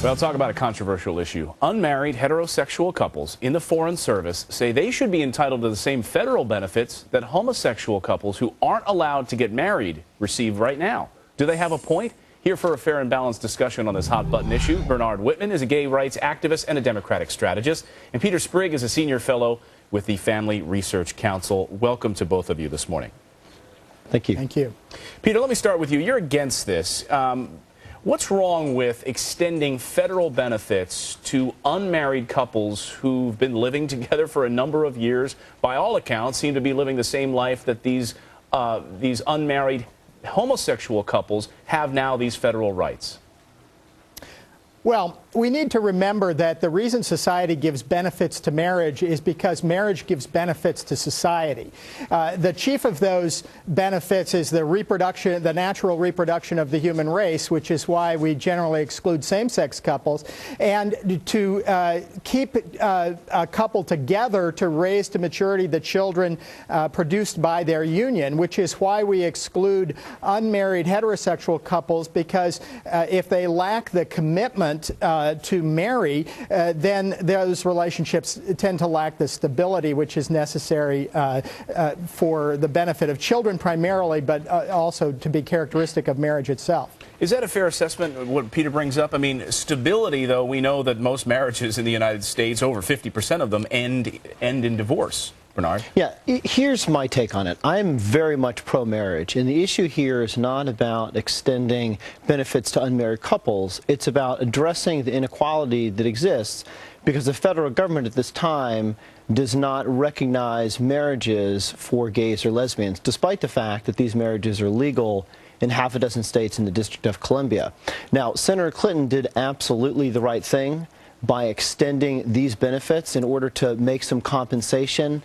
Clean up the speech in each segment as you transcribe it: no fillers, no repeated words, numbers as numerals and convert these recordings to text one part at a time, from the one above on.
Well, talk about a controversial issue. Unmarried heterosexual couples in the Foreign Service say they should be entitled to the same federal benefits that homosexual couples who aren't allowed to get married receive right now. Do they have a point? Here for a fair and balanced discussion on this hot-button issue, Bernard Whitman is a gay rights activist and a Democratic strategist, and Peter Sprigg is a senior fellow with the Family Research Council. Welcome to both of you this morning. Thank you. Thank you. Peter, let me start with you. You're against this. What's wrong with extending federal benefits to unmarried couples who've been living together for a number of years, by all accounts seem to be living the same life that these unmarried homosexual couples have now these federal rights? Well, we need to remember that the reason society gives benefits to marriage is because marriage gives benefits to society. The chief of those benefits is the reproduction, the natural reproduction of the human race, which is why we generally exclude same-sex couples, and to keep a couple together to raise to maturity the children produced by their union, which is why we exclude unmarried heterosexual couples, because if they lack the commitment to marry, then those relationships tend to lack the stability which is necessary for the benefit of children primarily, but also to be characteristic of marriage itself. Is that a fair assessment of what Peter brings up? I mean, stability, though, we know that most marriages in the United States, over 50% of them, end in divorce. Bernard? Yeah, here's my take on it. I'm very much pro-marriage, and the issue here is not about extending benefits to unmarried couples. It's about addressing the inequality that exists because the federal government at this time does not recognize marriages for gays or lesbians, despite the fact that these marriages are legal in half a dozen states in the District of Columbia. Now, Senator Clinton did absolutely the right thing by extending these benefits in order to make some compensation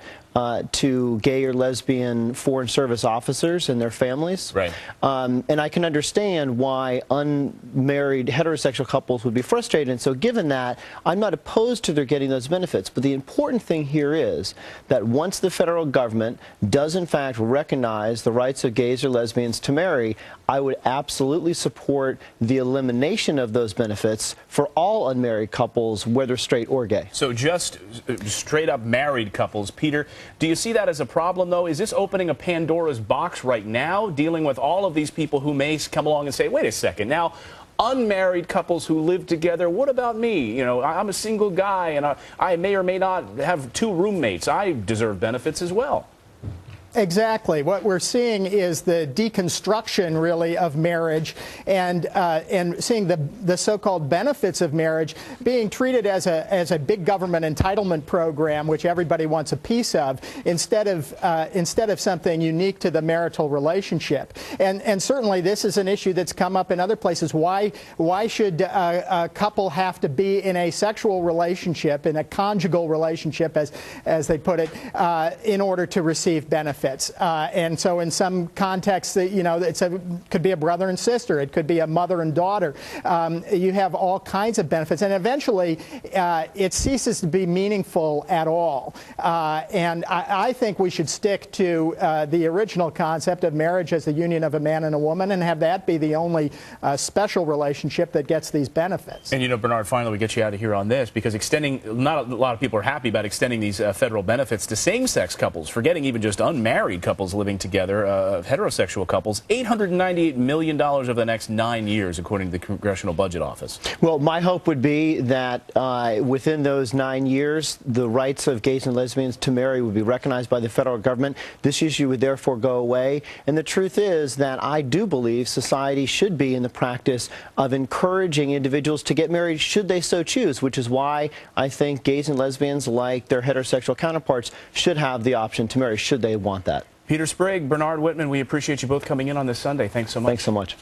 to gay or lesbian Foreign Service officers and their families. Right. And I can understand why unmarried heterosexual couples would be frustrated. And so given that, I'm not opposed to their getting those benefits. But the important thing here is that once the federal government does in fact recognize the rights of gays or lesbians to marry, I would absolutely support the elimination of those benefits for all unmarried couples, whether straight or gay. So just straight up married couples. Peter, do you see that as a problem, though? Is this opening a Pandora's box right now, dealing with all of these people who may come along and say, wait a second, now, unmarried couples who live together, what about me? You know, I'm a single guy, and I may or may not have two roommates. I deserve benefits as well. Exactly. What we're seeing is the deconstruction, really, of marriage, and seeing the so-called benefits of marriage being treated as a big government entitlement program, which everybody wants a piece of, instead of something unique to the marital relationship. And certainly this is an issue that's come up in other places. Why should a couple have to be in a sexual relationship, in a conjugal relationship, as they put it, in order to receive benefits? And so in some contexts, you know, could be a brother and sister. It could be a mother and daughter. You have all kinds of benefits. And eventually, it ceases to be meaningful at all. And I think we should stick to the original concept of marriage as the union of a man and a woman and have that be the only special relationship that gets these benefits. And, you know, Bernard, finally we get you out of here on this, because extending, not a lot of people are happy about extending these federal benefits to same-sex couples, forgetting even just unmarried couples living together, heterosexual couples, $898 million over the next 9 years, according to the Congressional Budget Office. Well, my hope would be that within those 9 years, the rights of gays and lesbians to marry would be recognized by the federal government. This issue would therefore go away. And the truth is that I do believe society should be in the practice of encouraging individuals to get married should they so choose, which is why I think gays and lesbians, like their heterosexual counterparts, should have the option to marry should they want that. Peter Sprigg, Bernard Whitman, we appreciate you both coming in on this Sunday. Thanks so much. Thanks so much.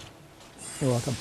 You're welcome.